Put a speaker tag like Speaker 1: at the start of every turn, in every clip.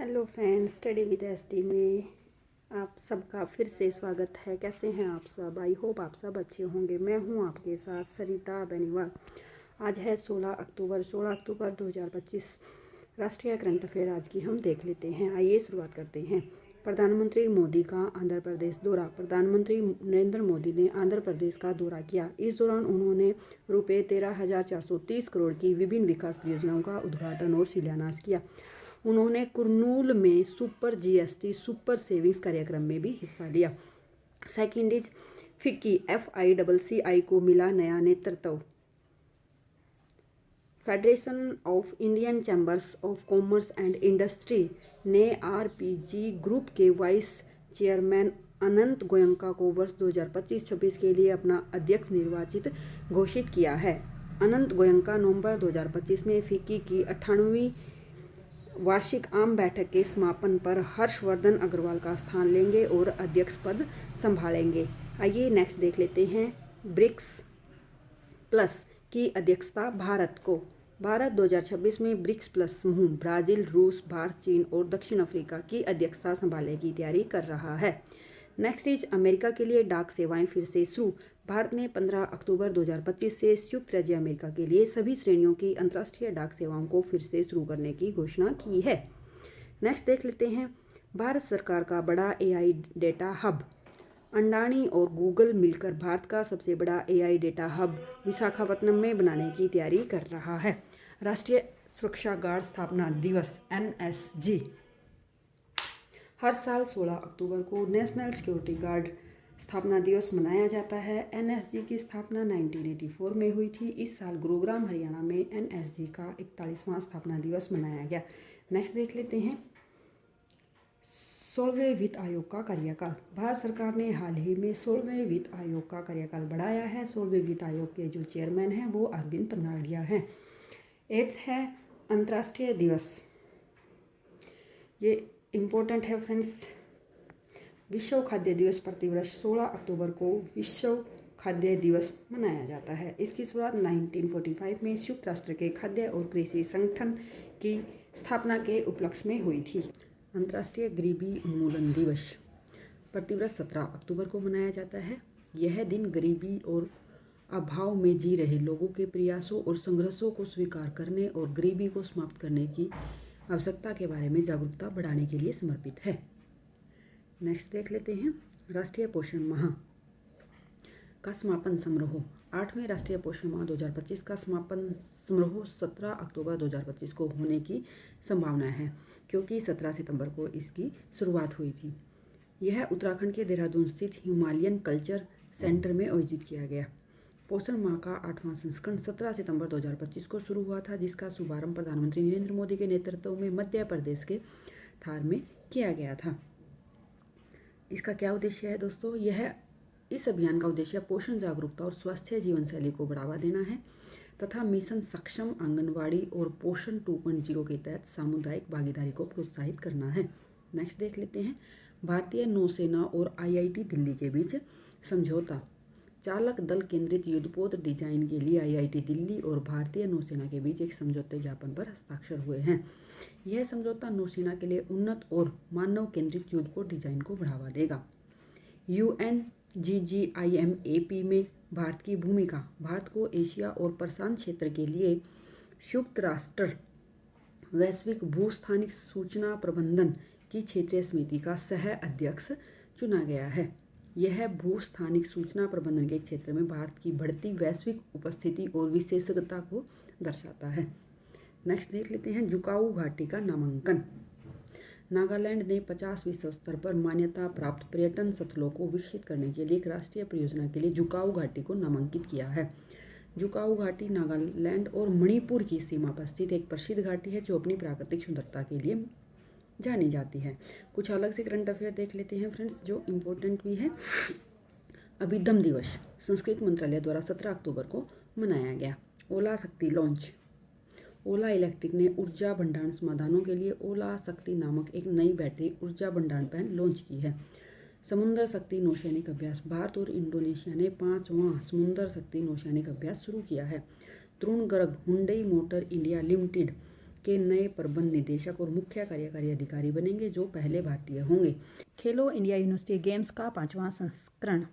Speaker 1: Hello friends, study with ST में आप सबका फिर से स्वागत है। कैसे हैं आप सब? आई होप आप सब अच्छे होंगे। मैं हूं आपके साथ सरिता बेनीवाल। आज है 16 अक्टूबर 2025। राष्ट्रीय करंट अफेयर आज की हम देख लेते हैं। आइए शुरुआत करते हैं। प्रधानमंत्री मोदी का आंध्र प्रदेश दौरा। प्रधानमंत्री नरेंद्र मोदी ने आंध्र प्रदेश का दौरा किया। इस दौरान उन्होंने रुपये 13,430 करोड़ की विभिन्न विकास योजनाओं का उद्घाटन और शिलान्यास किया। उन्होंने कुर्नूल में सुपर जीएसटी सुपर सेविंग्स कार्यक्रम में भी हिस्सा लिया। सेकंड इज फिक्की FICCI को मिला नया नेतृत्व। Federation of Indian chambers of commerce and industry ने RPG ग्रुप के वाइस चेयरमैन अनंत गोयंका को वर्ष 2025-26 के लिए अपना अध्यक्ष निर्वाचित घोषित किया है। अनंत गोयंका नवंबर 2025 में फिक्की की 98वीं वार्षिक आम बैठक के समापन पर हर्षवर्धन अग्रवाल का स्थान लेंगे और अध्यक्ष पद संभालेंगे। आइए नेक्स्ट देख लेते हैं। ब्रिक्स प्लस की अध्यक्षता भारत को। भारत 2026 में ब्रिक्स प्लस समूह ब्राजील, रूस, भारत, चीन और दक्षिण अफ्रीका की अध्यक्षता संभालने की तैयारी कर रहा है। नेक्स्ट इज अमेरिका के लिए डाक सेवाएं फिर से शुरू। भारत ने 15 अक्टूबर 2025 से संयुक्त राज्य अमेरिका के लिए सभी श्रेणियों की अंतर्राष्ट्रीय डाक सेवाओं को फिर से शुरू करने की घोषणा की है। नेक्स्ट देख लेते हैं। भारत सरकार का बड़ा AI डेटा हब। अंडानी और गूगल मिलकर भारत का सबसे बड़ा AI डेटा हब विशाखापट्टनम में बनाने की तैयारी कर रहा है। राष्ट्रीय सुरक्षा गार्ड स्थापना दिवस NSG। हर साल 16 अक्टूबर को नेशनल सिक्योरिटी गार्ड स्थापना दिवस मनाया जाता है। NSG की स्थापना 1984 में हुई थी। इस साल गुरुग्राम हरियाणा में NSG का 41वां स्थापना दिवस मनाया गया। नेक्स्ट देख लेते हैं। 16वें वित्त आयोग का कार्यकाल। भारत सरकार ने हाल ही में 16वें वित्त आयोग का कार्यकाल बढ़ाया है। 16वें वित्त आयोग के जो चेयरमैन हैं वो अरविंद पनाडिया हैं। 8th है अंतर्राष्ट्रीय दिवस। ये इम्पोर्टेंट है फ्रेंड्स। विश्व खाद्य दिवस प्रतिवर्ष 16 अक्टूबर को विश्व खाद्य दिवस मनाया जाता है। इसकी शुरुआत 1945 में संयुक्त राष्ट्र के खाद्य और कृषि संगठन की स्थापना के उपलक्ष्य में हुई थी। अंतर्राष्ट्रीय गरीबी उन्मूलन दिवस प्रतिवर्ष 17 अक्टूबर को मनाया जाता है। यह दिन गरीबी और अभाव में जी रहे लोगों के प्रयासों और संघर्षों को स्वीकार करने और गरीबी को समाप्त करने की आवश्यकता के बारे में जागरूकता बढ़ाने के लिए समर्पित है। नेक्स्ट देख लेते हैं। राष्ट्रीय पोषण माह का समापन समारोह। 8वें राष्ट्रीय पोषण माह 2025 का समापन समारोह 17 अक्टूबर 2025 को होने की संभावना है, क्योंकि 17 सितंबर को इसकी शुरुआत हुई थी। यह उत्तराखंड के देहरादून स्थित हिमालयन कल्चर सेंटर में आयोजित किया गया। पोषण माह का 8वां संस्करण 17 सितंबर 2025 को शुरू हुआ था, जिसका शुभारंभ प्रधानमंत्री नरेंद्र मोदी के नेतृत्व में मध्य प्रदेश के थार में किया गया था। इसका क्या उद्देश्य है दोस्तों? इस अभियान का उद्देश्य पोषण जागरूकता और स्वस्थ जीवन शैली को बढ़ावा देना है तथा मिशन सक्षम आंगनवाड़ी और पोषण 2.0 के तहत सामुदायिक भागीदारी को प्रोत्साहित करना है। नेक्स्ट देख लेते हैं। भारतीय नौसेना और IIT दिल्ली के बीच समझौता। चालक दल केंद्रित युद्धपोत डिजाइन के लिए IIT दिल्ली और भारतीय नौसेना के बीच एक समझौते ज्ञापन पर हस्ताक्षर हुए हैं। यह समझौता नौसेना के लिए उन्नत और मानव केंद्रित युद्धपोत डिजाइन को बढ़ावा देगा। UNGGIM-AP में भारत की भूमिका। भारत को एशिया और प्रशांत क्षेत्र के लिए संयुक्त राष्ट्र वैश्विक भूस्थानिक सूचना प्रबंधन की क्षेत्रीय समिति का सह अध्यक्ष चुना गया है। यह भूस्थानिक सूचना प्रबंधन के क्षेत्र में भारत की बढ़ती वैश्विक उपस्थिति और विशेषज्ञता को दर्शाता है। नेक्स्ट देख लेते हैं। जुकाऊ घाटी का नामांकन। नागालैंड ने 50 विश्व स्तर पर मान्यता प्राप्त पर्यटन स्थलों को विकसित करने के लिए एक राष्ट्रीय परियोजना के लिए जुकाऊ घाटी को नामांकित किया है। जुकाऊ घाटी नागालैंड और मणिपुर की सीमा पर स्थित एक प्रसिद्ध घाटी है जो अपनी प्राकृतिक सुंदरता के लिए जानी जाती है। कुछ अलग से करंट अफेयर देख लेते हैं फ्रेंड्स, जो इम्पोर्टेंट भी है। अभिदम दिवस संस्कृत मंत्रालय द्वारा 17 अक्टूबर को मनाया गया। ओला शक्ति लॉन्च। ओला इलेक्ट्रिक ने ऊर्जा भंडारण समाधानों के लिए ओला शक्ति नामक एक नई बैटरी ऊर्जा भंडारण पैन लॉन्च की है। समुद्र शक्ति नौसैनिक अभ्यास। भारत और इंडोनेशिया ने 5वां समुद्र शक्ति नौसैनिक अभ्यास शुरू किया है। Tarun Garg Hyundai motor India limited के नए प्रबंध निदेशक और मुख्य कार्यकारी अधिकारी बनेंगे, जो पहले भारतीय होंगे। खेलो इंडिया यूनिवर्सिटी गेम्स का 5वां संस्करण,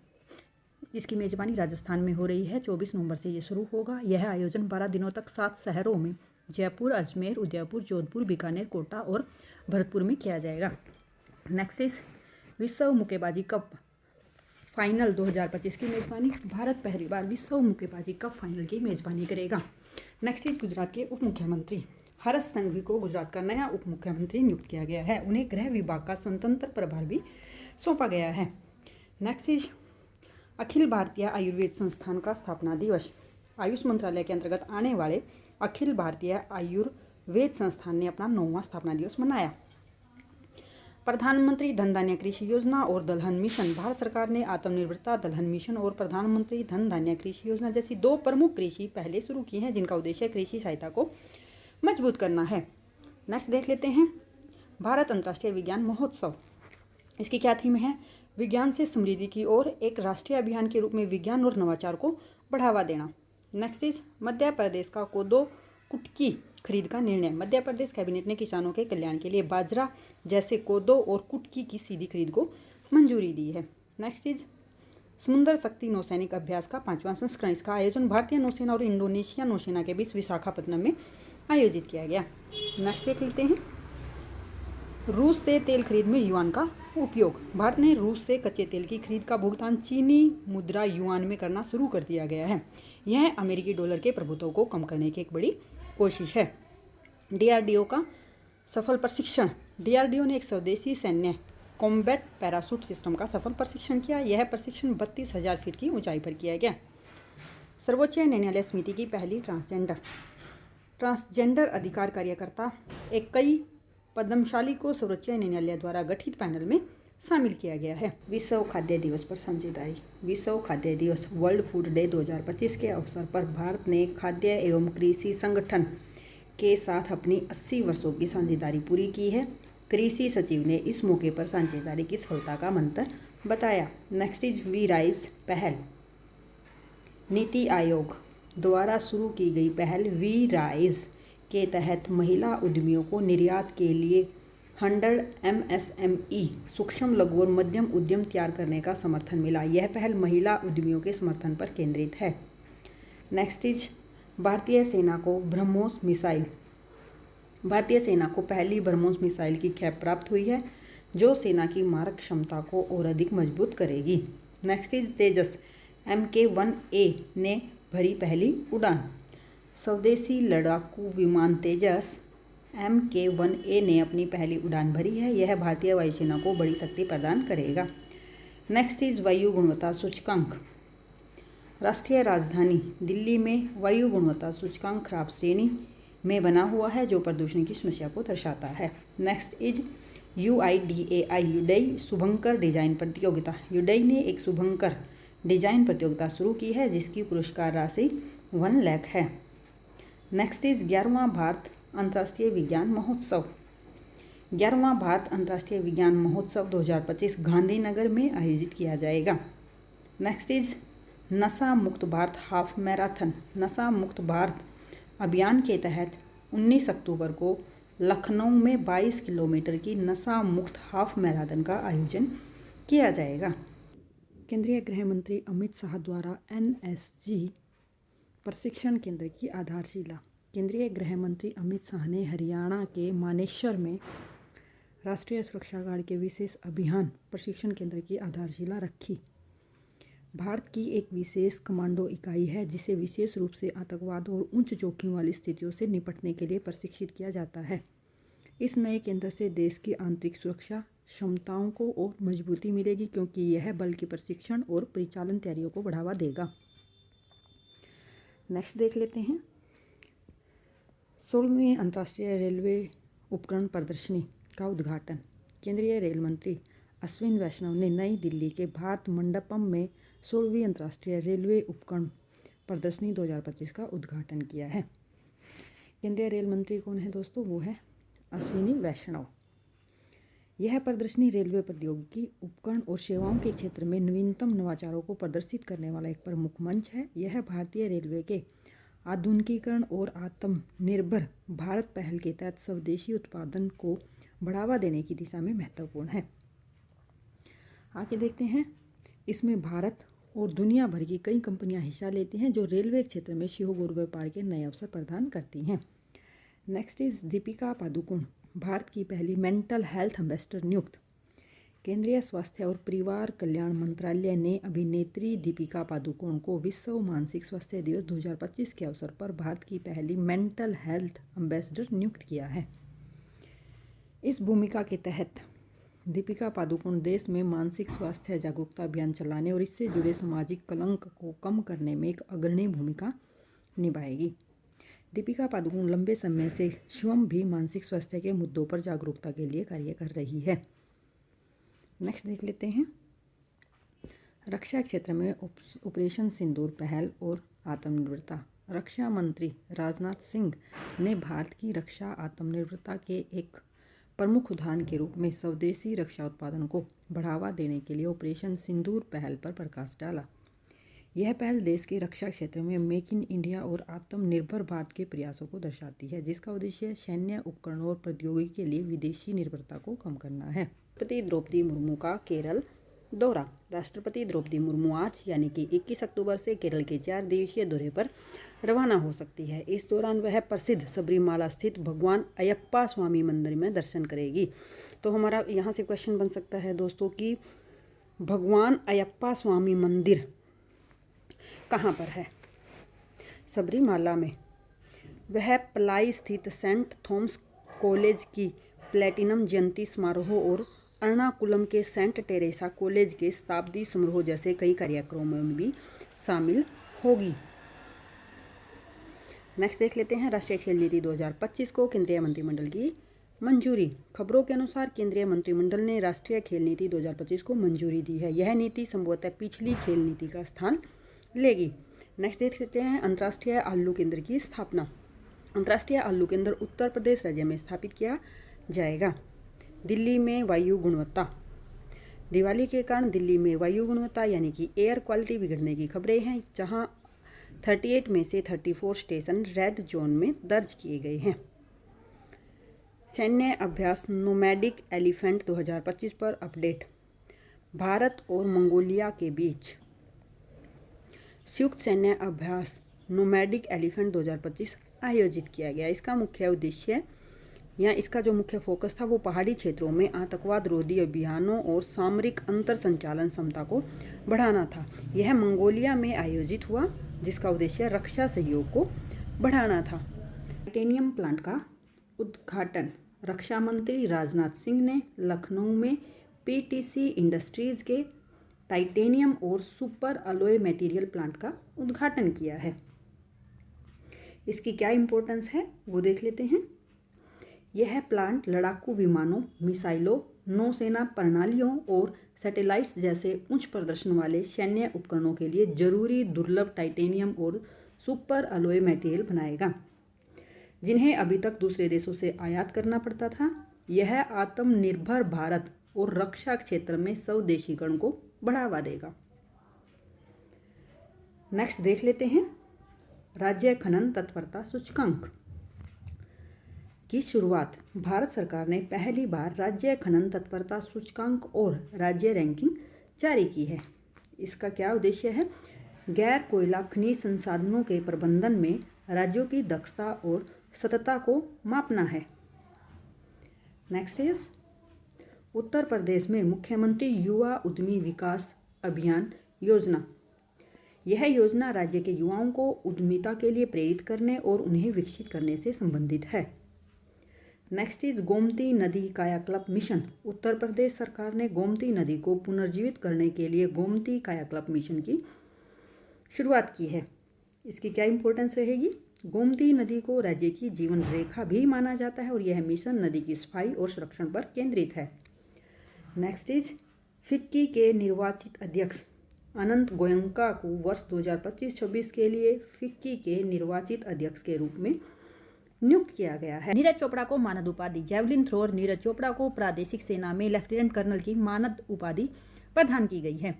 Speaker 1: इसकी मेजबानी राजस्थान में हो रही है। 24 नवंबर से ये शुरू होगा। यह आयोजन 12 दिनों तक 7 शहरों में जयपुर, अजमेर, उदयपुर, जोधपुर, बीकानेर, कोटा और भरतपुर में किया जाएगा। नेक्स्ट इज विश्व मुक्केबाजी कप फाइनल 2025 की मेजबानी। भारत पहली बार विश्व मुक्केबाजी कप फाइनल की मेजबानी करेगा। नेक्स्ट इज गुजरात के उप मुख्यमंत्री हर्ष संघवी को गुजरात का नया उप मुख्यमंत्री नियुक्त किया गया है। उन्हें गृह विभाग का स्वतंत्र प्रभार भी सौंपा गया है। नेक्स्ट इज अखिल भारतीय आयुर्वेद संस्थान का स्थापना दिवस। आयुष मंत्रालय के अंतर्गत आने वाले अखिल भारतीय आयुर्वेद संस्थान ने अपना 9वां स्थापना दिवस मनाया। प्रधानमंत्री धन धान्य कृषि योजना और दलहन मिशन। भारत सरकार ने आत्मनिर्भरता दलहन मिशन और प्रधानमंत्री धन धान्य कृषि योजना जैसी 2 प्रमुख कृषि पहले शुरू की हैं, जिनका उद्देश्य कृषि सहायता को मजबूत करना है। नेक्स्ट देख लेते हैं भारत अंतर्राष्ट्रीय विज्ञान महोत्सव। इसकी क्या थीम है? विज्ञान से समृद्धि की ओर एक राष्ट्रीय अभियान के रूप में विज्ञान और नवाचार को बढ़ावा देना। नेक्स्ट इज मध्य प्रदेश का कोदो कुटकी खरीद का निर्णय। मध्य प्रदेश कैबिनेट ने किसानों के कल्याण के लिए बाजरा जैसे कोदो और कुटकी की सीधी खरीद को मंजूरी दी है। नेक्स्ट इज समुद्र शक्ति नौसैनिक अभ्यास का 5वां संस्करण। इसका आयोजन भारतीय नौसेना और इंडोनेशिया नौसेना के बीच विशाखापत्तनम में आयोजित किया गया। नेक्स्ट देख लेते हैं रूस से तेल खरीद में युआन का उपयोग। भारत ने रूस से कच्चे तेल की खरीद का भुगतान चीनी मुद्रा युआन में करना शुरू कर दिया गया है। यह अमेरिकी डॉलर के प्रभुत्व को कम करने की एक बड़ी कोशिश है। डीआरडीओ का सफल प्रशिक्षण। डीआरडीओ ने एक स्वदेशी सैन्य कॉम्बैट पैराशूट सिस्टम का सफल प्रशिक्षण किया। यह प्रशिक्षण 32,000 फीट की ऊंचाई पर किया गया। सर्वोच्च न्यायालय समिति की पहली ट्रांसजेंडर अधिकार कार्यकर्ता एक कई पद्मशाली को सर्वोच्च न्यायालय द्वारा गठित पैनल में शामिल किया गया है। विश्व खाद्य दिवस पर साझेदारी। विश्व खाद्य दिवस वर्ल्ड फूड डे 2025 के अवसर पर भारत ने खाद्य एवं कृषि संगठन के साथ अपनी 80 वर्षों की साझेदारी पूरी की है। कृषि सचिव ने इस मौके पर साझेदारी की सफलता का मंत्र बताया। नेक्स्ट इज वी राइज पहल। नीति आयोग द्वारा शुरू की गई पहल वी राइज के तहत महिला उद्यमियों को निर्यात के लिए 100 MSME सूक्ष्म लघु और मध्यम उद्यम तैयार करने का समर्थन मिला। यह पहल महिला उद्यमियों के समर्थन पर केंद्रित है। नेक्स्ट इज भारतीय सेना को ब्रह्मोस मिसाइल। भारतीय सेना को पहली ब्रह्मोस मिसाइल की खेप प्राप्त हुई है, जो सेना की मारक क्षमता को और अधिक मजबूत करेगी। नेक्स्ट इज तेजस MK-1A ने भरी पहली उड़ान। स्वदेशी लड़ाकू विमान तेजस MK-1A ने अपनी पहली उड़ान भरी है। यह भारतीय वायुसेना को बड़ी शक्ति प्रदान करेगा। नेक्स्ट इज वायु गुणवत्ता सूचकांक। राष्ट्रीय राजधानी दिल्ली में वायु गुणवत्ता सूचकांक खराब श्रेणी में बना हुआ है, जो प्रदूषण की समस्या को दर्शाता है। नेक्स्ट इज UIDAI युडई शुभंकर डिजाइन प्रतियोगिता। युडई ने एक शुभंकर डिजाइन प्रतियोगिता शुरू की है, जिसकी पुरस्कार राशि 1 लाख है। नेक्स्ट इज 11वां भारत अंतर्राष्ट्रीय विज्ञान महोत्सव। 11वां भारत अंतर्राष्ट्रीय विज्ञान महोत्सव 2025 गांधीनगर में आयोजित किया जाएगा। नेक्स्ट इज नशा मुक्त भारत हाफ मैराथन। नशा मुक्त भारत अभियान के तहत 19 अक्टूबर को लखनऊ में 22 किलोमीटर की नशा मुक्त हाफ मैराथन का आयोजन किया जाएगा। केंद्रीय गृह मंत्री अमित शाह द्वारा NSG प्रशिक्षण केंद्र की आधारशिला। केंद्रीय गृह मंत्री अमित शाह ने हरियाणा के मानेसर में राष्ट्रीय सुरक्षा गार्ड के विशेष अभियान प्रशिक्षण केंद्र की आधारशिला रखी। भारत की एक विशेष कमांडो इकाई है, जिसे विशेष रूप से आतंकवाद और उच्च जोखिम वाली स्थितियों से निपटने के लिए प्रशिक्षित किया जाता है। इस नए केंद्र से देश की आंतरिक सुरक्षा क्षमताओं को और मजबूती मिलेगी, क्योंकि यह बल की प्रशिक्षण और परिचालन तैयारियों को बढ़ावा देगा। नेक्स्ट देख लेते हैं 16वीं अंतर्राष्ट्रीय रेलवे उपकरण प्रदर्शनी का उद्घाटन। केंद्रीय रेल मंत्री अश्विन वैष्णव ने नई दिल्ली के भारत मंडपम में 16वीं अंतर्राष्ट्रीय रेलवे उपकरण प्रदर्शनी 2025 का उद्घाटन किया है। केंद्रीय रेल मंत्री कौन है दोस्तों? वो है अश्विनी वैष्णव। यह प्रदर्शनी रेलवे प्रौद्योगिकी, उपकरण और सेवाओं के क्षेत्र में नवीनतम नवाचारों को प्रदर्शित करने वाला एक प्रमुख मंच है। यह भारतीय रेलवे के आधुनिकीकरण और आत्मनिर्भर भारत पहल के तहत स्वदेशी उत्पादन को बढ़ावा देने की दिशा में महत्वपूर्ण है। आगे देखते हैं, इसमें भारत और दुनिया भर की कई कंपनियां हिस्सा लेती हैं जो रेलवे क्षेत्र में सहयोग और व्यापार के नए अवसर प्रदान करती हैं। नेक्स्ट इज दीपिका पादुकोण भारत की पहली मेंटल हेल्थ एम्बेसडर नियुक्त। केंद्रीय स्वास्थ्य और परिवार कल्याण मंत्रालय ने अभिनेत्री दीपिका पादुकोण को विश्व मानसिक स्वास्थ्य दिवस 2025 के अवसर पर भारत की पहली मेंटल हेल्थ एम्बेसडर नियुक्त किया है। इस भूमिका के तहत दीपिका पादुकोण देश में मानसिक स्वास्थ्य जागरूकता अभियान चलाने और इससे जुड़े सामाजिक कलंक को कम करने में एक अग्रणी भूमिका निभाएगी। दीपिका पादुकोण लंबे समय से स्वयं भी मानसिक स्वास्थ्य के मुद्दों पर जागरूकता के लिए कार्य कर रही है। नेक्स्ट देख लेते हैं, रक्षा क्षेत्र में ऑपरेशन सिंदूर पहल और आत्मनिर्भरता। रक्षा मंत्री राजनाथ सिंह ने भारत की रक्षा आत्मनिर्भरता के एक प्रमुख उदाहरण के रूप में स्वदेशी रक्षा उत्पादन को बढ़ावा देने के लिए ऑपरेशन सिंदूर पहल पर प्रकाश डाला। यह पहल देश के रक्षा क्षेत्र में मेक इन इंडिया और आत्मनिर्भर भारत के प्रयासों को दर्शाती है, जिसका उद्देश्य सैन्य उपकरणों और प्रौद्योगिकी के लिए विदेशी निर्भरता को कम करना है। राष्ट्रपति द्रौपदी मुर्मू का केरल दौरा। राष्ट्रपति द्रौपदी मुर्मू आज यानी कि 21 अक्टूबर से केरल के 4 दिवसीय दौरे पर रवाना हो सकती है। इस दौरान वह प्रसिद्ध सबरीमाला स्थित भगवान अयप्पा स्वामी मंदिर में दर्शन करेगी। तो हमारा यहाँ से क्वेश्चन बन सकता है दोस्तों कि भगवान अयप्पा स्वामी मंदिर कहाँ पर है? सबरीमाला में। वह पलाई स्थित सेंट थॉमस कॉलेज की प्लेटिनम जयंती समारोह और एर्नाकुलम के सेंट टेरेसा कॉलेज के शताब्दी समारोह जैसे कई कार्यक्रमों में भी शामिल होगी। नेक्स्ट देख लेते हैं, राष्ट्रीय खेल नीति 2025 को केंद्रीय मंत्रिमंडल की मंजूरी। खबरों के अनुसार केंद्रीय मंत्रिमंडल ने राष्ट्रीय खेल नीति 2025 को मंजूरी दी है। यह नीति संभवतः पिछली खेल नीति का स्थान लेगी। नेक्स्ट देख लेते हैं, अंतर्राष्ट्रीय आलू केंद्र की स्थापना। अंतर्राष्ट्रीय आलू केंद्र उत्तर प्रदेश राज्य में स्थापित किया जाएगा। दिल्ली में वायु गुणवत्ता। दिवाली के कारण दिल्ली में वायु गुणवत्ता यानी कि एयर क्वालिटी बिगड़ने की खबरें हैं, जहां 38 में से 34 स्टेशन रेड जोन में दर्ज किए गए हैं। सैन्य अभ्यास नोमैडिक एलिफेंट 2025 पर अपडेट। भारत और मंगोलिया के बीच संयुक्त सैन्य अभ्यास नोमैडिक एलिफेंट 2025 आयोजित किया गया। इसका मुख्य उद्देश्य या इसका जो मुख्य फोकस था वो पहाड़ी क्षेत्रों में आतंकवाद रोधी अभियानों और सामरिक अंतर संचालन क्षमता को बढ़ाना था। यह मंगोलिया में आयोजित हुआ, जिसका उद्देश्य रक्षा सहयोग को बढ़ाना था। टाइटेनियम प्लांट का उद्घाटन रक्षा मंत्री राजनाथ सिंह ने लखनऊ में पीटीसी इंडस्ट्रीज के टाइटेनियम और सुपर अलॉय मटेरियल प्लांट का उद्घाटन किया है। इसकी क्या इंपॉर्टेंस है वो देख लेते हैं। यह प्लांट लड़ाकू विमानों, मिसाइलों, नौसेना प्रणालियों और सैटेलाइट्स जैसे उच्च प्रदर्शन वाले सैन्य उपकरणों के लिए जरूरी दुर्लभ टाइटेनियम और सुपर अलॉय मटेरियल बनाएगा, जिन्हें अभी तक दूसरे देशों से आयात करना पड़ता था। यह आत्मनिर्भर भारत और रक्षा क्षेत्र में स्वदेशीकरण को बढ़ावा देगा। नेक्स्ट देख लेते हैं, राज्य खनन तत्परता सूचकांक की शुरुआत। भारत सरकार ने पहली बार राज्य खनन तत्परता सूचकांक और राज्य रैंकिंग जारी की है। इसका क्या उद्देश्य है? गैर कोयला खनिज संसाधनों के प्रबंधन में राज्यों की दक्षता और सततता को मापना है। नेक्स्ट इज उत्तर प्रदेश में मुख्यमंत्री युवा उद्यमी विकास अभियान योजना। यह योजना राज्य के युवाओं को उद्यमिता के लिए प्रेरित करने और उन्हें विकसित करने से संबंधित है। नेक्स्ट इज गोमती नदी कायाकल्प मिशन। उत्तर प्रदेश सरकार ने गोमती नदी को पुनर्जीवित करने के लिए गोमती कायाकल्प मिशन की शुरुआत की है। इसकी क्या इंपॉर्टेंस रहेगी? गोमती नदी को राज्य की जीवन रेखा भी माना जाता है और यह मिशन नदी की सफाई और संरक्षण पर केंद्रित है। नेक्स्ट इज फिक्की के निर्वाचित अध्यक्ष अनंत गोयंका को वर्ष 2025-26 के लिए फिक्की के निर्वाचित अध्यक्ष के रूप में नियुक्त किया गया है। नीरज चोपड़ा को मानद उपाधि। जैवलिन थ्रोअर नीरज चोपड़ा को प्रादेशिक सेना में लेफ्टिनेंट कर्नल की मानद उपाधि प्रदान की गई है।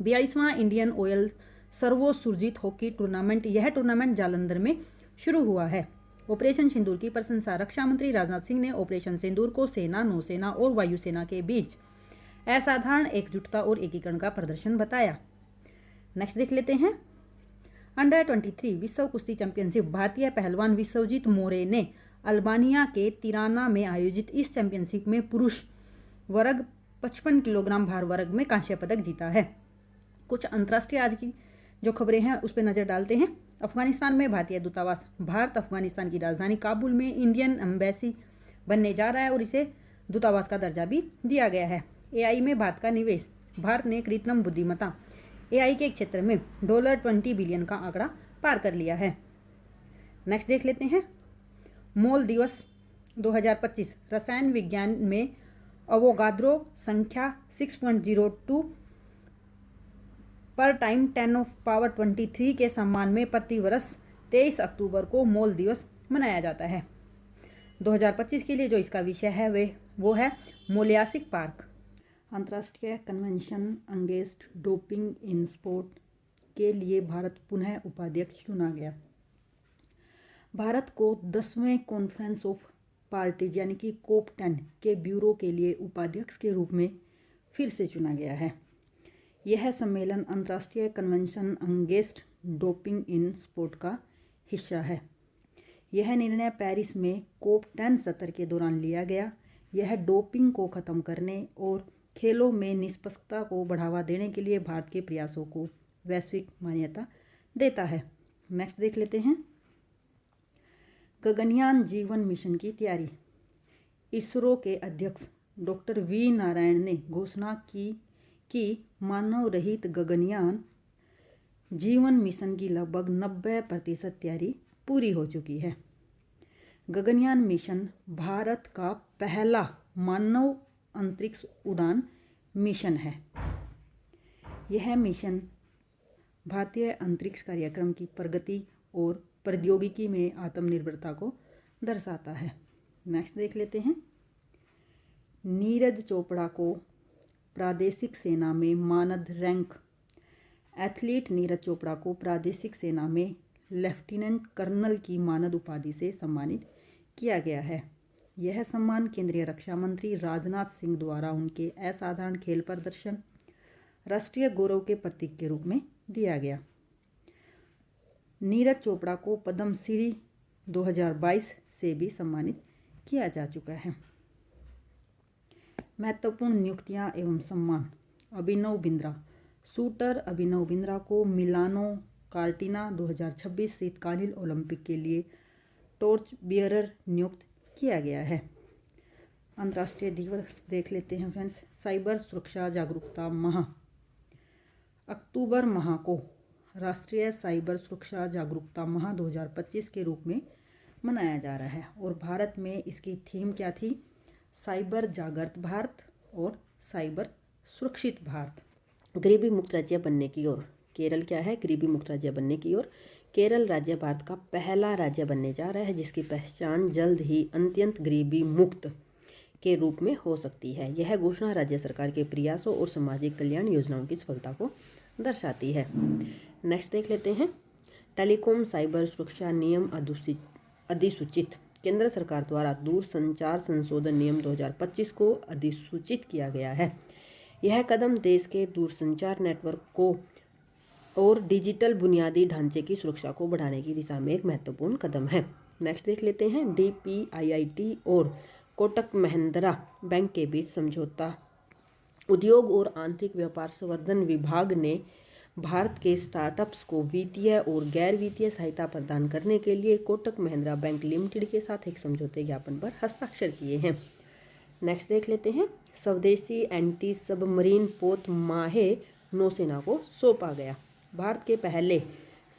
Speaker 1: 42वां Indian oil servo Surjit hockey tournament. यह टूर्नामेंट जालंधर में शुरू हुआ है। ऑपरेशन सिंदूर की प्रशंसा। रक्षा मंत्री राजनाथ सिंह ने ऑपरेशन सिंदूर को सेना, नौसेना और वायुसेना के बीच असाधारण एकजुटता और एकीकरण का प्रदर्शन बताया। नेक्स्ट देख लेते हैं अंडर 23 विश्व कुश्ती चैंपियनशिप। भारतीय पहलवान विश्वजीत मोरे ने अल्बानिया के तिराना में आयोजित इस चैंपियनशिप में पुरुष वर्ग 55 किलोग्राम भार वर्ग में कांस्य पदक जीता है। कुछ अंतर्राष्ट्रीय आज की जो खबरें हैं उस पर नजर डालते हैं। अफगानिस्तान में भारतीय दूतावास। भारत अफगानिस्तान की राजधानी काबुल में इंडियन एम्बेसी बनने जा रहा है और इसे दूतावास का दर्जा भी दिया गया है। एआई में भारत का निवेश। भारत ने कृत्रिम बुद्धिमत्ता एआई के क्षेत्र में $20 बिलियन का आंकड़ा पार कर लिया है। नेक्स्ट देख लेते हैं मोल दिवस 2025। रसायन विज्ञान में अवोगाद्रो संख्या 6.02 पर टाइम 10⁻23 के सम्मान में प्रतिवर्ष 23 अक्टूबर को मोल दिवस मनाया जाता है। 2025 के लिए जो इसका विषय है वो है मोलियासिक पार्क। अंतर्राष्ट्रीय convention against doping in sport के लिए भारत पुनः उपाध्यक्ष चुना गया। भारत को 10वें कॉन्फ्रेंस ऑफ पार्टीज यानी कि COP10 के ब्यूरो के लिए उपाध्यक्ष के रूप में फिर से चुना गया है। यह सम्मेलन अंतर्राष्ट्रीय convention against doping in sport का हिस्सा है। यह निर्णय पेरिस में COP10 सत्र के दौरान लिया गया। यह डोपिंग को खत्म करने और खेलों में निष्पक्षता को बढ़ावा देने के लिए भारत के प्रयासों को वैश्विक मान्यता देता है। नेक्स्ट देख लेते हैं गगनयान जीवन मिशन की तैयारी। इसरो के अध्यक्ष डॉक्टर वी नारायण ने घोषणा की कि मानव रहित गगनयान जीवन मिशन की लगभग 90% तैयारी पूरी हो चुकी है। गगनयान मिशन भारत का पहला मानव अंतरिक्ष उड़ान मिशन है। यह मिशन भारतीय अंतरिक्ष कार्यक्रम की प्रगति और प्रौद्योगिकी में आत्मनिर्भरता को दर्शाता है। नेक्स्ट देख लेते हैं नीरज चोपड़ा को प्रादेशिक सेना में मानद रैंक। एथलीट नीरज चोपड़ा को प्रादेशिक सेना में लेफ्टिनेंट कर्नल की मानद उपाधि से सम्मानित किया गया है। यह सम्मान केंद्रीय रक्षा मंत्री राजनाथ सिंह द्वारा उनके असाधारण खेल प्रदर्शन, राष्ट्रीय गौरव के प्रतीक के रूप में दिया गया। नीरज चोपड़ा को पद्म श्री 2022 से भी सम्मानित किया जा चुका है। महत्वपूर्ण नियुक्तियां एवं सम्मान। अभिनव बिंद्रा। शूटर अभिनव बिंद्रा को मिलानो कार्टिना 2026 शीतकालीन ओलंपिक के लिए टॉर्च बियरर नियुक्त किया गया है। अंतर्राष्ट्रीय दिवस देख लेते हैं फ्रेंड्स। साइबर सुरक्षा जागरूकता माह। अक्टूबर माह को राष्ट्रीय साइबर सुरक्षा जागरूकता माह 2025 के रूप में मनाया जा रहा है और भारत में इसकी थीम क्या थी? साइबर जागृत भारत और साइबर सुरक्षित भारत। गरीबी मुक्त राज्य बनने की ओर। केरल क्या है? गरीबी मुक्त राज्य बनने की ओर। केरल राज्य भारत का पहला राज्य बनने जा रहा है जिसकी पहचान जल्द ही अत्यंत गरीबी मुक्त के रूप में हो सकती है। यह घोषणा राज्य सरकार के प्रयासों और सामाजिक कल्याण योजनाओं की सफलता को दर्शाती है। नेक्स्ट देख लेते हैं टेलीकॉम साइबर सुरक्षा नियम अधिसूचित। केंद्र सरकार द्वारा दूरसंचार संशोधन नियम 2025 को अधिसूचित किया गया है। यह कदम देश के दूरसंचार नेटवर्क को और डिजिटल बुनियादी ढांचे की सुरक्षा को बढ़ाने की दिशा में एक महत्वपूर्ण कदम है। नेक्स्ट देख लेते हैं DPIIT और कोटक महिंद्रा बैंक के बीच समझौता। उद्योग और आंतरिक व्यापार संवर्धन विभाग ने भारत के स्टार्टअप्स को वित्तीय और गैर वित्तीय सहायता प्रदान करने के लिए कोटक महिंद्रा बैंक लिमिटेड के साथ एक समझौते ज्ञापन पर हस्ताक्षर किए हैं। नेक्स्ट देख लेते हैं स्वदेशी एंटी सबमरीन पोत माहे नौसेना को सौंपा गया। भारत के पहले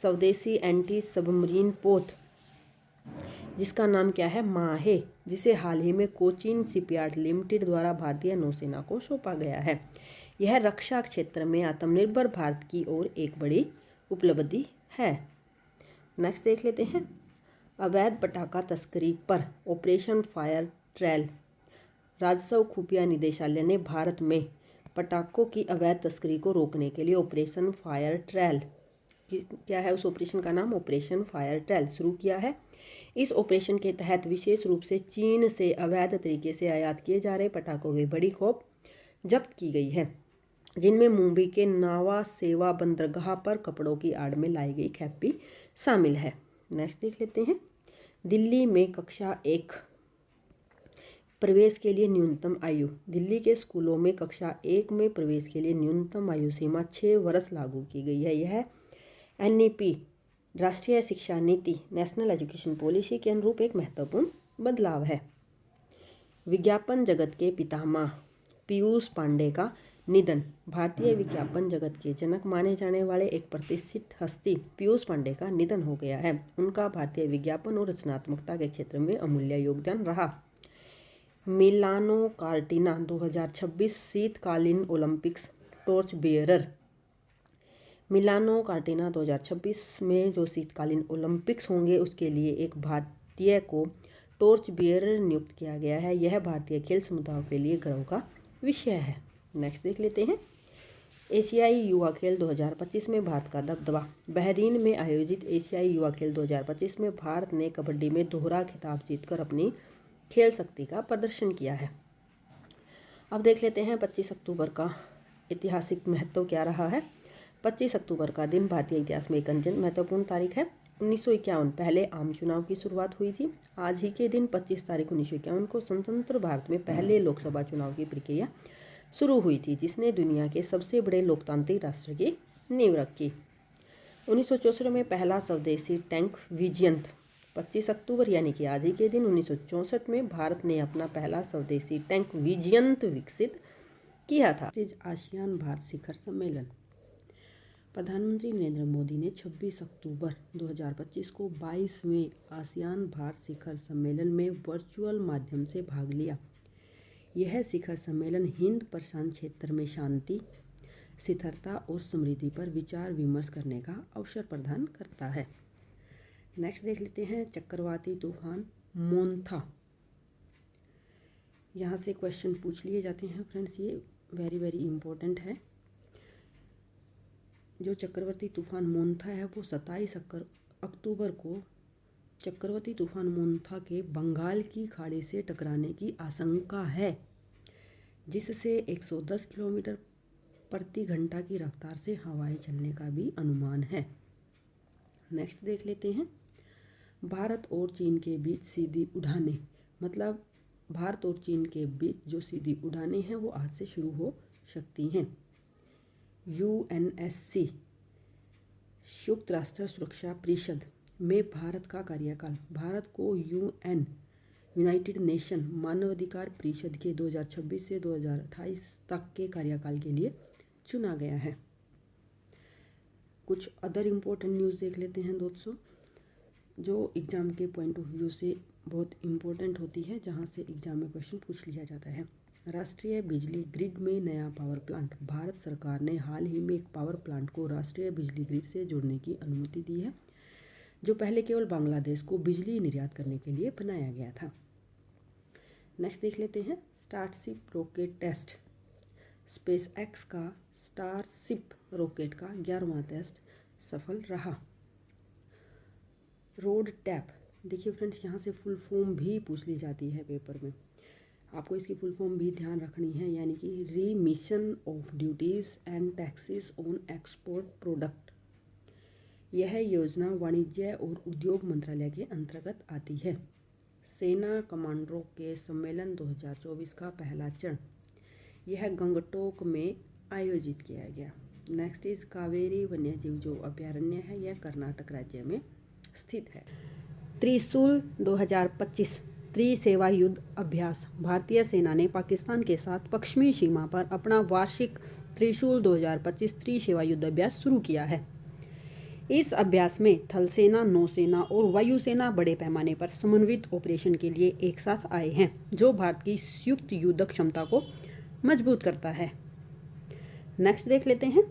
Speaker 1: स्वदेशी एंटी सबमरीन पोत जिसका नाम क्या है? माहे, जिसे हाल ही में कोचीन शिपयार्ड लिमिटेड द्वारा भारतीय नौसेना को सौंपा गया है। यह रक्षा क्षेत्र में आत्मनिर्भर भारत की ओर एक बड़ी उपलब्धि है। नेक्स्ट देख लेते हैं अवैध पटाखा तस्करी पर ऑपरेशन फायर ट्रायल। राजस्व खुफिया निदेशालय ने भारत में पटाखों की अवैध तस्करी को रोकने के लिए ऑपरेशन फायर ट्रायल
Speaker 2: क्या है, उस ऑपरेशन का नाम ऑपरेशन फायर ट्रायल शुरू किया है। इस ऑपरेशन के तहत विशेष रूप से चीन से अवैध तरीके से आयात किए जा रहे पटाखों की बड़ी खेप जब्त की गई है, जिनमें मुंबई के नावा सेवा बंदरगाह पर कपड़ों की आड़ में लाई गई खेप भी शामिल है। नेक्स्ट देख लेते हैं। दिल्ली में कक्षा 1 प्रवेश के लिए न्यूनतम आयु। दिल्ली के स्कूलों में कक्षा 1 में प्रवेश के लिए न्यूनतम आयु सीमा 6 वर्ष लागू की गई है। यह NEP राष्ट्रीय शिक्षा नीति नेशनल एजुकेशन पॉलिसी के अनुरूप एक महत्वपूर्ण बदलाव है। विज्ञापन जगत के पितामह पीयूष पांडे का निधन। भारतीय विज्ञापन जगत के जनक माने जाने वाले एक प्रतिष्ठित हस्ती पीयूष पांडे का निधन हो गया है। उनका भारतीय विज्ञापन और रचनात्मकता के क्षेत्र में अमूल्य योगदान रहा। मिलानो कार्टिना 2026 शीतकालीन ओलंपिक्स टॉर्च बेयरर। मिलानो कार्टिना 2026 में जो शीतकालीन ओलंपिक्स होंगे उसके लिए एक भारतीय को टॉर्च बेयरर नियुक्त किया गया है। यह भारतीय खेल समुदायों के लिए गर्व का विषय है। नेक्स्ट देख लेते हैं। एशियाई युवा खेल 2025 में भारत का दबदबा। बहरीन में आयोजित एशियाई युवा खेल 2025 में भारत ने कबड्डी में दोहरा खिताब जीतकर अपनी खेल शक्ति का प्रदर्शन किया है। अब देख लेते हैं 25 अक्टूबर का ऐतिहासिक महत्व क्या रहा है। 25 अक्टूबर का दिन भारतीय इतिहास में एक अत्यंत महत्वपूर्ण तारीख है। 1951 पहले आम चुनाव की शुरुआत हुई थी। आज ही के दिन 25 तारीख 1951 को स्वतंत्र भारत में पहले लोकसभा चुनाव की प्रक्रिया शुरू हुई थी, जिसने दुनिया के सबसे बड़े लोकतांत्रिक राष्ट्र की नींव रखी। 1964 में पहला स्वदेशी टैंक विजयंत। 25 अक्टूबर यानी कि आज ही के दिन 1964 में भारत ने अपना पहला स्वदेशी टैंक विजयंत विकसित किया था। आसियान भारत शिखर सम्मेलन। प्रधानमंत्री नरेंद्र मोदी ने 26 अक्टूबर 2025 को 22वें आसियान भारत शिखर सम्मेलन में वर्चुअल माध्यम से भाग लिया। यह शिखर सम्मेलन हिंद प्रशांत क्षेत्र में शांति, स्थिरता और समृद्धि पर विचार विमर्श करने का अवसर प्रदान करता है। नेक्स्ट देख लेते हैं। चक्रवाती तूफान मोंथा। यहाँ से क्वेश्चन पूछ लिए जाते हैं फ्रेंड्स, ये वेरी इम्पोर्टेंट है। जो चक्रवाती तूफान मोंथा है वो 27 अक्टूबर को चक्रवाती तूफान मोंथा के बंगाल की खाड़ी से टकराने की आशंका है, जिससे 110 किलोमीटर प्रति घंटा की रफ्तार से हवाएं चलने का भी अनुमान है। नेक्स्ट देख लेते हैं। भारत और चीन के बीच सीधी उड़ानें, मतलब भारत और चीन के बीच जो सीधी उड़ानें हैं वो आज से शुरू हो सकती हैं। UNSC संयुक्त राष्ट्र सुरक्षा परिषद में भारत का कार्यकाल। भारत को यूनाइटेड नेशन मानवाधिकार परिषद के 2026 से 2028 तक के कार्यकाल के लिए चुना गया है। कुछ अदर इम्पोर्टेंट न्यूज़ देख लेते हैं दोस्तों, जो एग्ज़ाम के पॉइंट ऑफ व्यू से बहुत इम्पोर्टेंट होती है, जहाँ से एग्ज़ाम में क्वेश्चन पूछ लिया जाता है। राष्ट्रीय बिजली ग्रिड में नया पावर प्लांट। भारत सरकार ने हाल ही में एक पावर प्लांट को राष्ट्रीय बिजली ग्रिड से जोड़ने की अनुमति दी है, जो पहले केवल बांग्लादेश को बिजली निर्यात करने के लिए बनाया गया था। नेक्स्ट देख लेते हैं। Starship rocket test. SpaceX का स्टारशिप रॉकेट का 11वां टेस्ट सफल रहा। Road tap. देखिए फ्रेंड्स, यहाँ से फुल फॉर्म भी पूछ ली जाती है पेपर में, आपको इसकी फुल फॉर्म भी ध्यान रखनी है, यानी कि remission of duties and taxes on export product. यह योजना वाणिज्य और उद्योग मंत्रालय के अंतर्गत आती है। सेना कमांडरों के सम्मेलन 2024 का पहला चरण, यह गंगटोक में आयोजित किया गया। नेक्स्ट इज कावेरी वन्यजीव जो अभ्यारण्य है, यह कर्नाटक राज्य में स्थित है। त्रिशूल 2025 त्रिसेवा युद्ध अभ्यास। भारतीय सेना ने पाकिस्तान के साथ पश्चिमी सीमा पर अपना वार्षिक त्रिशूल 2025 त्रिसेवा युद्ध अभ्यास शुरू किया है। इस अभ्यास में थल सेना, नौसेना और वायुसेना बड़े पैमाने पर समन्वित ऑपरेशन के लिए एक साथ आए हैं, जो भारत की संयुक्त युद्ध क्षमता को मजबूत करता है। नेक्स्ट देख लेते हैं।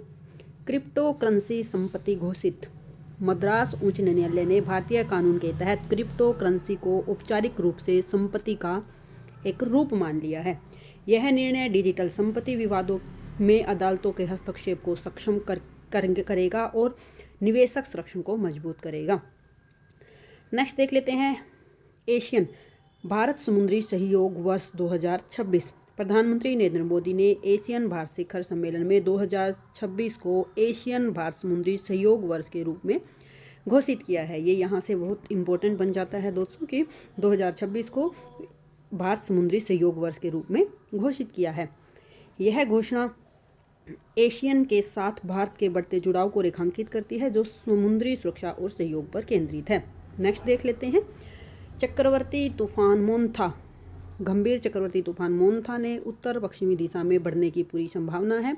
Speaker 2: क्रिप्टो करेंसी संपत्ति घोषित। मद्रास उच्च न्यायालय ने भारतीय कानून के तहत क्रिप्टो करेंसी को औपचारिक रूप से संपत्ति का एक रूप मान लिया है। यह निर्णय डिजिटल संपत्ति विवादों में अदालतों के हस्तक्षेप को सक्षम करेगा और
Speaker 1: निवेशक संरक्षण को मजबूत करेगा। नेक्स्ट देख लेते हैं एशियन भारत समुद्री सहयोग वर्ष 2026। प्रधानमंत्री नरेंद्र मोदी ने एशियन भारत शिखर सम्मेलन में 2026 को एशियन भारत समुद्री सहयोग वर्ष के रूप में घोषित किया है। ये यहाँ से बहुत इम्पोर्टेंट बन जाता है दोस्तों कि 2026 को भारत समुद्री सहयोग वर्ष के रूप में घोषित किया है। यह घोषणा एशियन के साथ भारत के बढ़ते जुड़ाव को रेखांकित करती है, जो समुद्री सुरक्षा और सहयोग पर केंद्रित है। नेक्स्ट देख लेते हैं चक्रवर्ती तूफान मोन्था। गंभीर चक्रवर्ती तूफान मोन्था ने उत्तर पश्चिमी दिशा में बढ़ने की पूरी संभावना है।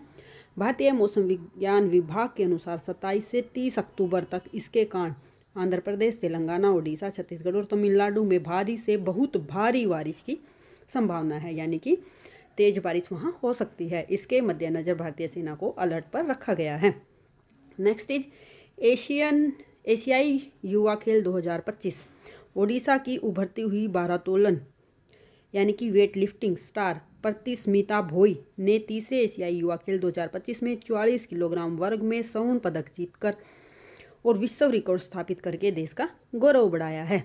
Speaker 1: भारतीय मौसम विज्ञान विभाग के अनुसार 27 से 30 अक्टूबर तक इसके कारण आंध्र प्रदेश, तेलंगाना, ओडिशा, छत्तीसगढ़ और तमिलनाडु में भारी से बहुत भारी बारिश की संभावना है, यानी कि तेज बारिश वहां हो सकती है। इसके मद्देनजर भारतीय सेना को अलर्ट पर रखा गया है। नेक्स्ट इज एशियाई युवा खेल 2025। ओडिशा की उभरती हुई भारोत्तोलन यानी कि वेट लिफ्टिंग स्टार प्रतिस्मिता भोई ने तीसरे एशियाई युवा खेल 2025 में 44 किलोग्राम वर्ग में स्वर्ण पदक जीतकर और विश्व रिकॉर्ड स्थापित करके देश का गौरव बढ़ाया है।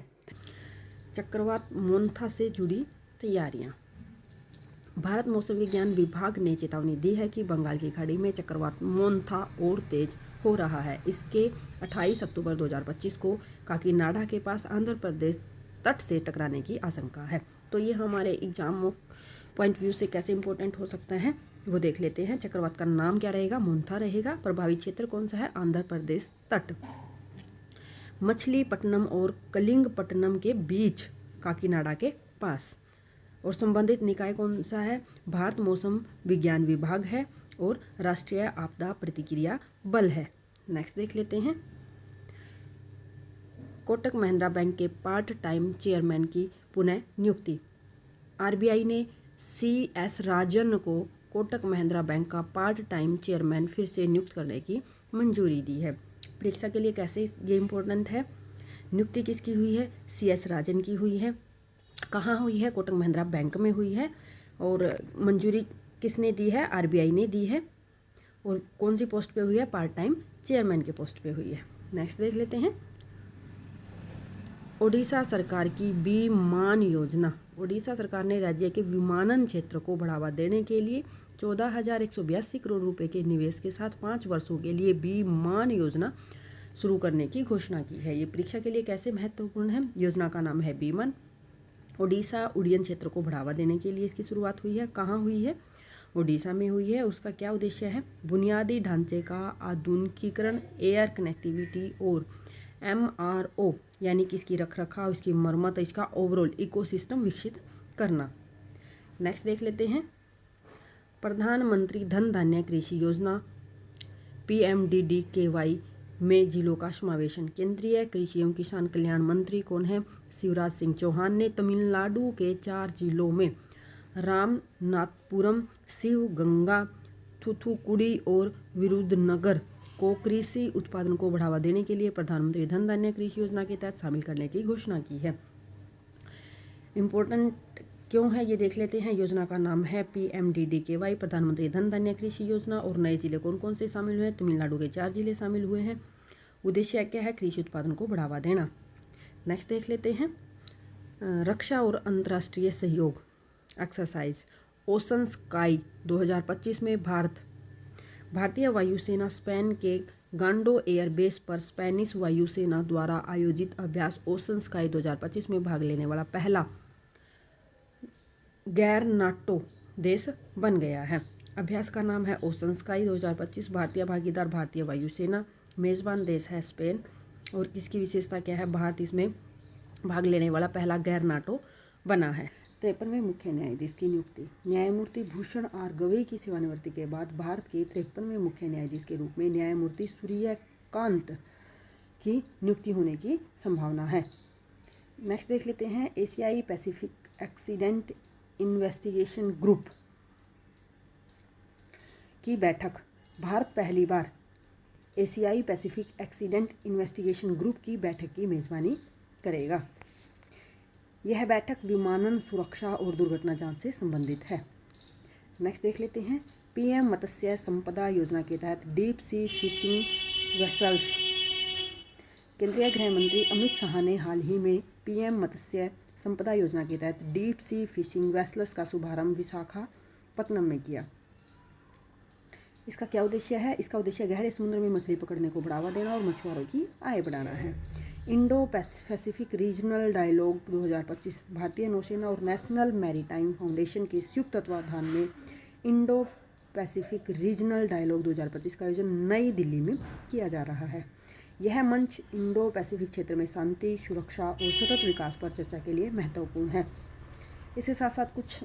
Speaker 1: चक्रवात मोन्था से जुड़ी तैयारियां। भारत मौसम विज्ञान विभाग ने चेतावनी दी है कि बंगाल की खाड़ी में चक्रवात मोन्था और तेज हो रहा है। इसके 28 अक्टूबर 2025 को काकीनाडा के पास आंध्र प्रदेश तट से टकराने की आशंका है। तो ये हमारे एग्जाम पॉइंट व्यू से कैसे इंपॉर्टेंट हो सकता है वो देख लेते हैं। चक्रवात का नाम क्या रहेगा? मोन्था रहेगा। प्रभावित क्षेत्र कौन सा है? आंध्र प्रदेश तट, मछलीपट्टनम और कलिंगपट्टनम के बीच, काकीनाडा के पास। और संबंधित निकाय कौन सा है? भारत मौसम विज्ञान विभाग है और राष्ट्रीय आपदा प्रतिक्रिया बल है। नेक्स्ट देख लेते हैं कोटक महिंद्रा बैंक के पार्ट टाइम चेयरमैन की पुनः नियुक्ति। आरबीआई ने CS राजन को कोटक महिंद्रा बैंक का पार्ट टाइम चेयरमैन फिर से नियुक्त करने की मंजूरी दी है। परीक्षा के लिए कैसे ये इम्पोर्टेंट है? नियुक्ति किसकी हुई है? CS राजन की हुई है। कहाँ हुई है? कोटक महिंद्रा बैंक में हुई है। और मंजूरी किसने दी है? आरबीआई ने दी है। और कौन सी पोस्ट पे हुई है? पार्ट टाइम चेयरमैन के पोस्ट पे हुई है। नेक्स्ट देख लेते हैं ओडिशा सरकार की विमान योजना। ओडिशा सरकार ने राज्य के विमानन क्षेत्र को बढ़ावा देने के लिए 14,182 करोड़ रुपए के निवेश के साथ 5 वर्षों के लिए विमान योजना शुरू करने की घोषणा की है। ये परीक्षा के लिए कैसे महत्वपूर्ण है? योजना का नाम है विमान। ओडिशा उड्डयन क्षेत्र को बढ़ावा देने के लिए इसकी शुरुआत हुई है। कहाँ हुई है? ओडिशा में हुई है। उसका क्या उद्देश्य है? बुनियादी ढांचे का आधुनिकीकरण, एयर कनेक्टिविटी और MRO यानी कि इसकी रखरखाव, इसकी मरम्मत, इसका ओवरऑल इकोसिस्टम विकसित करना। नेक्स्ट देख लेते हैं प्रधानमंत्री धन धान्य कृषि योजना PMDDKY में जिलों का समावेशन। केंद्रीय कृषि एवं किसान कल्याण मंत्री कौन है? शिवराज सिंह चौहान ने तमिलनाडु के 4 जिलों में रामनाथपुरम, शिवगंगा, थूथुकुडी और विरुधनगर को कृषि उत्पादन को बढ़ावा देने के लिए प्रधानमंत्री धन धान्य कृषि योजना के तहत शामिल करने की घोषणा की है। इम्पोर्टेंट क्यों है ये देख लेते हैं। योजना का नाम है PMDDKY प्रधानमंत्री धन धान्य कृषि योजना। और नए जिले कौन कौन से शामिल हुए हैं? तमिलनाडु के 4 जिले शामिल हुए हैं। उद्देश्य क्या है? कृषि उत्पादन को बढ़ावा देना। नेक्स्ट देख लेते हैं रक्षा और अंतर्राष्ट्रीय सहयोग एक्सरसाइज ओशन स्काई 2025 में भारतीय वायुसेना स्पेन के गांडो एयरबेस पर स्पेनिश वायुसेना द्वारा आयोजित अभ्यास ओशन स्काई 2025 में भाग लेने वाला पहला गैर नाटो देश बन गया है। अभ्यास का नाम है ओशन स्काई 2025। भारतीय भागीदार भारतीय वायुसेना, मेजबान देश है स्पेन। और इसकी विशेषता क्या है? भारत इसमें भाग लेने वाला पहला गैर नाटो बना है। 53वें मुख्य न्यायाधीश की नियुक्ति। न्यायमूर्ति भूषण आर गवई की सेवानिवृत्ति के बाद भारत के 53वें मुख्य न्यायाधीश के रूप में न्यायमूर्ति सूर्यकांत की नियुक्ति होने की संभावना है। नेक्स्ट देख लेते हैं एशियाई पैसिफिक एक्सीडेंट इन्वेस्टिगेशन ग्रुप की बैठक। भारत पहली बार एशियाई पैसिफिक एक्सीडेंट इन्वेस्टिगेशन ग्रुप की बैठक की मेजबानी करेगा। यह बैठक विमानन सुरक्षा और दुर्घटना जांच से संबंधित है। नेक्स्ट देख लेते हैं PM मत्स्य संपदा योजना के तहत डीप सी फिशिंग वेसल्स
Speaker 2: केंद्रीय गृह मंत्री अमित शाह ने हाल ही में पीएम मत्स्य संपदा योजना के तहत डीप सी फिशिंग वेसल्स का शुभारंभ विशाखापत्तनम में किया। इसका क्या उद्देश्य है? इसका उद्देश्य गहरे समुद्र में मछली पकड़ने को बढ़ावा देना और मछुआरों की आय बढ़ाना है। इंडो पैसिफिक रीजनल डायलॉग 2025 भारतीय नौसेना और नेशनल मैरीटाइम फाउंडेशन के संयुक्त तत्वाधान में इंडो पैसिफिक रीजनल डायलॉग 2025 का आयोजन नई दिल्ली में किया जा रहा है। यह मंच इंडो पैसिफिक क्षेत्र में शांति, सुरक्षा और सतत विकास पर चर्चा के लिए महत्वपूर्ण है। इसके साथ साथ कुछ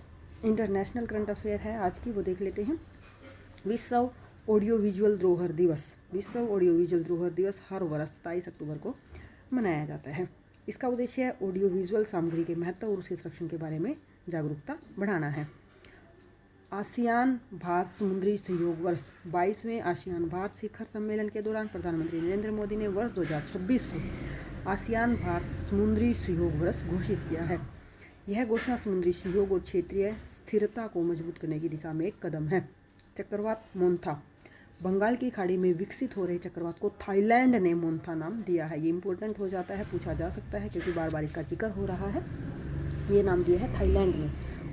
Speaker 2: इंटरनेशनल करंट अफेयर है आज की, वो देख लेते हैं। विश्व ऑडियो विजुअल धरोहर दिवस। विश्व ऑडियो विजुअल धरोहर दिवस हर वर्ष 27 अक्टूबर को मनाया जाता है। इसका उद्देश्य ऑडियो विजुअल सामग्री के महत्व और उसके संरक्षण के बारे में जागरूकता बढ़ाना है। आसियान भारत समुद्री सहयोग वर्ष। 22वें आसियान भारत शिखर सम्मेलन के दौरान प्रधानमंत्री नरेंद्र मोदी ने वर्ष 2026 को आसियान भारत समुद्री सहयोग वर्ष घोषित किया है। यह घोषणा समुद्री सहयोग और क्षेत्रीय स्थिरता को मजबूत करने की दिशा में एक कदम है। चक्रवात मोन्था। बंगाल की खाड़ी में विकसित हो रहे चक्रवात को थाईलैंड ने मोन्था नाम दिया है। ये इंपॉर्टेंट हो जाता है, पूछा जा सकता है क्योंकि बार बार इसका जिक्र हो रहा है। ये नाम दिया है थाईलैंड ने।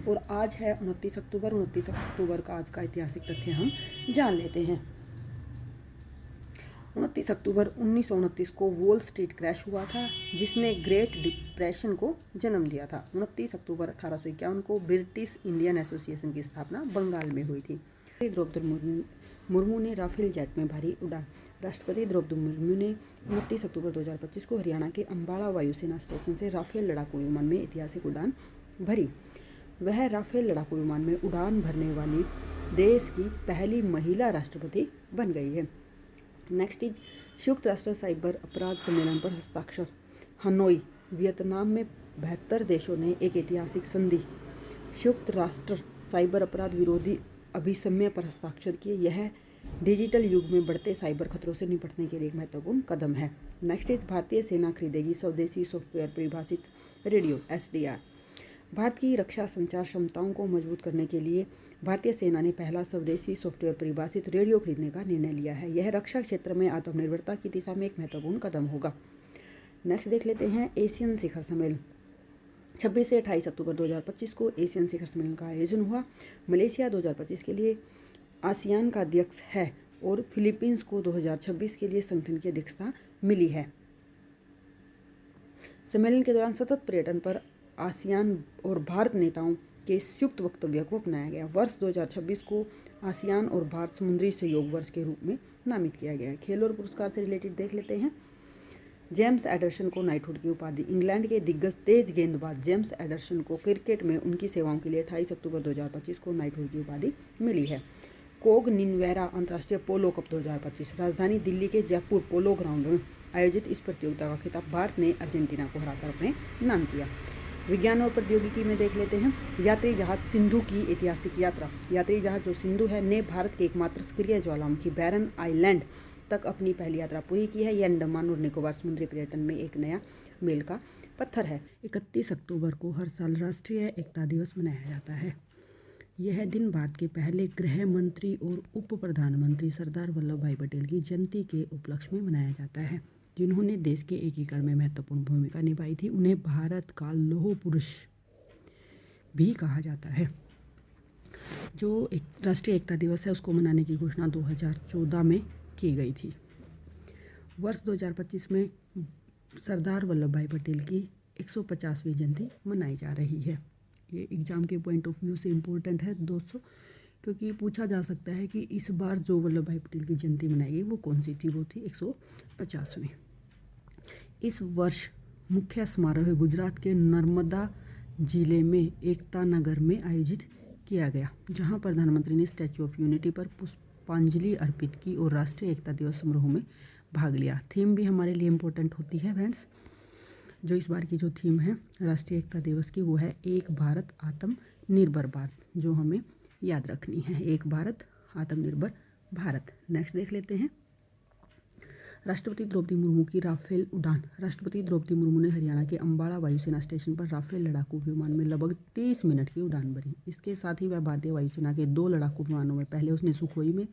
Speaker 2: और आज है 29 अक्टूबर। 29 अक्टूबर का आज का ऐतिहासिक तथ्य हम जान लेते हैं। 29 अक्टूबर 1929 को वॉल स्ट्रीट क्रैश हुआ था, जिसने ग्रेट डिप्रेशन को जन्म दिया था। 29 अक्टूबर 1851 को ब्रिटिश इंडियन एसोसिएशन की स्थापना बंगाल में हुई थी। द्रौपदी मुर्मू ने राफेल जेट में भरी उड़ान। राष्ट्रपति द्रौपदी मुर्मू ने 29 अक्टूबर 2025 को हरियाणा के अंबाला वायुसेना स्टेशन से राफेल लड़ाकू विमान में ऐतिहासिक उड़ान भरी। वह राफेल लड़ाकू विमान में उड़ान भरने वाली देश की पहली महिला राष्ट्रपति बन गई है। नेक्स्ट इज संयुक्त राष्ट्र साइबर अपराध सम्मेलन पर हस्ताक्षर। हनोई, वियतनाम में 72 देशों ने एक ऐतिहासिक संधि संयुक्त राष्ट्र साइबर अपराध विरोधी अभिसम्य पर हस्ताक्षर किए। यह डिजिटल युग में बढ़ते साइबर खतरों से निपटने के लिए एक महत्वपूर्ण कदम है। नेक्स्ट इज भारतीय सेना खरीदेगी स्वदेशी सॉफ्टवेयर परिभाषित रेडियो SDR। भारत की रक्षा संचार क्षमताओं को मजबूत करने के लिए भारतीय सेना ने पहला स्वदेशी सॉफ्टवेयर परिभाषित रेडियो खरीदने का निर्णय लिया है। यह रक्षा क्षेत्र में आत्मनिर्भरता की दिशा में एक महत्वपूर्ण कदम होगा। नेक्स्ट देख लेते हैं एशियन शिखर सम्मेलन। 26 से 28 अक्टूबर 2025 को एशियन शिखर सम्मेलन का आयोजन हुआ। मलेशिया 2025 के लिए आसियान का अध्यक्ष है और फिलीपींस को 2026 के लिए संगठन की अध्यक्षता मिली है। सम्मेलन के दौरान सतत पर्यटन पर आसियान और भारत नेताओं के संयुक्त वक्तव्य को अपनाया गया। वर्ष 2026 को आसियान और भारत समुद्री सहयोग वर्ष के रूप में नामित किया गया है। खेल और पुरस्कार से रिलेटेड देख लेते हैं। जेम्स एडरसन को नाइटहुड की उपाधि। इंग्लैंड के दिग्गज तेज गेंदबाज जेम्स एडरसन को क्रिकेट में उनकी सेवाओं के लिए 28 अक्टूबर 2025 को नाइटहुड की उपाधि मिली है। कोग निनवेरा अंतर्राष्ट्रीय पोलो कप 2025 राजधानी दिल्ली के जयपुर पोलो ग्राउंड में आयोजित इस प्रतियोगिता का खिताब भारत ने अर्जेंटीना को हराकर अपने नाम किया। विज्ञान और प्रौद्योगिकी में देख लेते हैं। यात्री जहाज सिंधु की ऐतिहासिक यात्रा। यात्री जहाज जो सिंधु है ने भारत के एकमात्र सक्रिय ज्वालामुखी बैरन आइलैंड तक अपनी पहली यात्रा पूरी की है। यह अंडमान और निकोबार समुद्री पर्यटन में एक नया मील का पत्थर है। 31 अक्टूबर को हर साल राष्ट्रीय एकता दिवस मनाया जाता है। यह दिन भारत के पहले गृह मंत्री और उप प्रधानमंत्री सरदार वल्लभ भाई पटेल की जयंती के उपलक्ष्य में मनाया जाता है, जिन्होंने देश के एकीकरण में महत्वपूर्ण भूमिका निभाई थी। उन्हें भारत का लौह पुरुष भी कहा जाता है। जो एक राष्ट्रीय एकता दिवस है उसको मनाने की घोषणा 2014 में की गई थी। वर्ष 2025 में सरदार वल्लभ भाई पटेल की 150वीं जयंती मनाई जा रही है। ये एग्ज़ाम के पॉइंट ऑफ व्यू से इम्पोर्टेंट है दोस्तों, क्योंकि पूछा जा सकता है कि इस बार जो वल्लभ भाई पटेल की जयंती मनाई गई वो कौन सी थी। वो थी 150वीं। इस वर्ष मुख्य समारोह गुजरात के नर्मदा जिले में एकता नगर में आयोजित किया गया, जहां प्रधानमंत्री ने स्टैच्यू ऑफ यूनिटी पर पुष्पांजलि अर्पित की और राष्ट्रीय एकता दिवस समारोह में भाग लिया। थीम भी हमारे लिए इम्पोर्टेंट होती है फ्रेंड्स। जो इस बार की जो थीम है राष्ट्रीय एकता दिवस की वो है एक भारत आत्मनिर्भर भारत, जो हमें याद रखनी है। एक भारत आत्मनिर्भर भारत। नेक्स्ट देख लेते हैं। राष्ट्रपति द्रौपदी मुर्मू की राफेल उड़ान। राष्ट्रपति द्रौपदी मुर्मू ने हरियाणा के अंबाला वायुसेना स्टेशन पर राफेल लड़ाकू विमान में लगभग 30 मिनट की उड़ान भरी। इसके साथ ही वह भारतीय वायुसेना के 2 लड़ाकू विमानों में, पहले उसने सुखोई में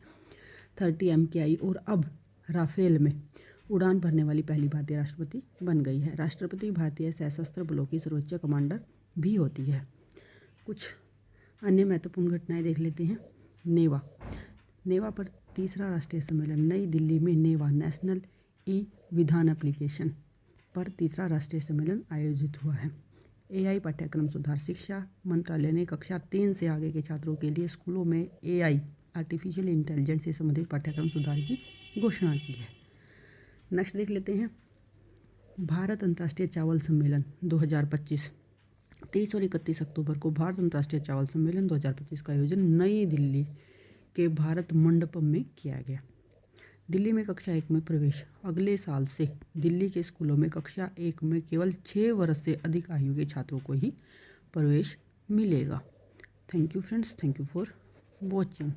Speaker 2: 30 MKI और अब राफेल में
Speaker 1: उड़ान भरने वाली पहली भारतीय राष्ट्रपति बन गई है। राष्ट्रपति भारतीय सशस्त्र बलों की सर्वोच्च कमांडर भी होती है। कुछ अन्य महत्वपूर्ण घटनाएं देख लेते हैं। नेवा पर तीसरा राष्ट्रीय सम्मेलन नई दिल्ली में नेवा नेशनल ई विधान एप्लीकेशन पर तीसरा राष्ट्रीय सम्मेलन आयोजित हुआ है। AI पाठ्यक्रम सुधार। शिक्षा मंत्रालय ने कक्षा 3 से आगे के छात्रों के लिए स्कूलों में AI आर्टिफिशियल इंटेलिजेंस से संबंधित पाठ्यक्रम सुधार की घोषणा की है। नेक्स्ट देख लेते हैं। भारत अंतर्राष्ट्रीय चावल सम्मेलन 2025। 30 और 31 अक्टूबर को भारत अंतर्राष्ट्रीय चावल सम्मेलन 2025 का आयोजन नई दिल्ली के भारत मंडपम में किया गया। दिल्ली में कक्षा 1 में प्रवेश। अगले साल से दिल्ली के स्कूलों में कक्षा 1 में केवल 6 वर्ष से अधिक आयु के छात्रों को ही प्रवेश मिलेगा। Thank you friends, thank you for watching.